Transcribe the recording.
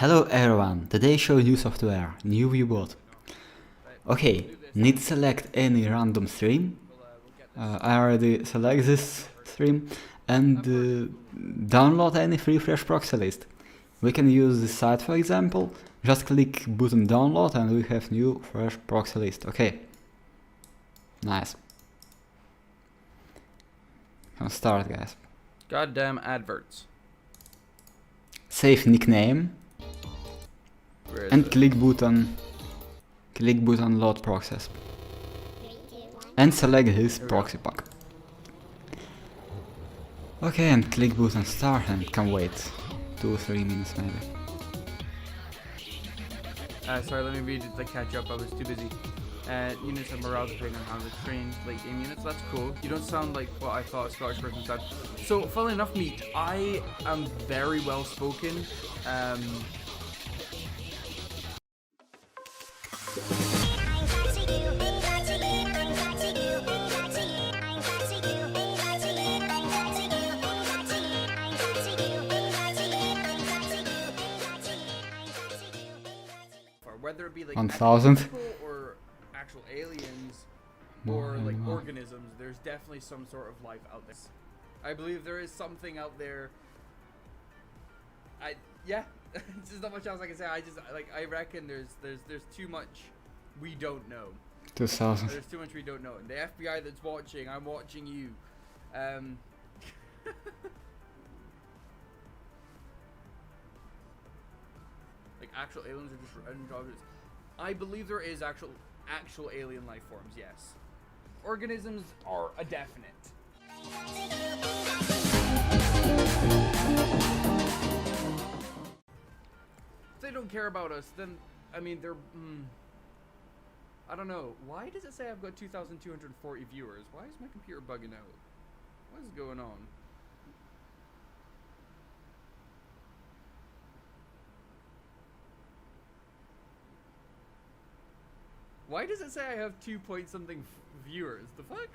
Hello everyone, today show new software, new viewbot. Okay, need select any random stream. I already select this stream and download any free fresh proxy list. We can use this site for example, just click button download and we have new fresh proxy list. Okay, nice. Can start guys. Goddamn adverts. Save nickname and click button load proxies and select this proxy pack. Okay, and click button start and can wait 2-3 minutes maybe. Sorry, let me read the catch up. I was too busy. Units and morale depending on how the trained late game units. That's cool. You don't sound like what I thought a Scottish person said. So, funnily enough, Meat, I am very well spoken. Whether it be like 1000 people or actual aliens or like organisms, there's definitely some sort of life out there. I believe there is something out there. Yeah, there's not much else I can say. I reckon there's too much we don't know. 2000. There's too much we don't know. And the FBI that's watching, I'm watching you. Like actual aliens are just random objects. I believe there is actual alien life forms, yes. Organisms are a definite. If they don't care about us, then I mean they're I don't know. Why does it say I've got 2,240 viewers? Why is my computer bugging out? What is going on? Why does it say I have 2 point something viewers? The fuck?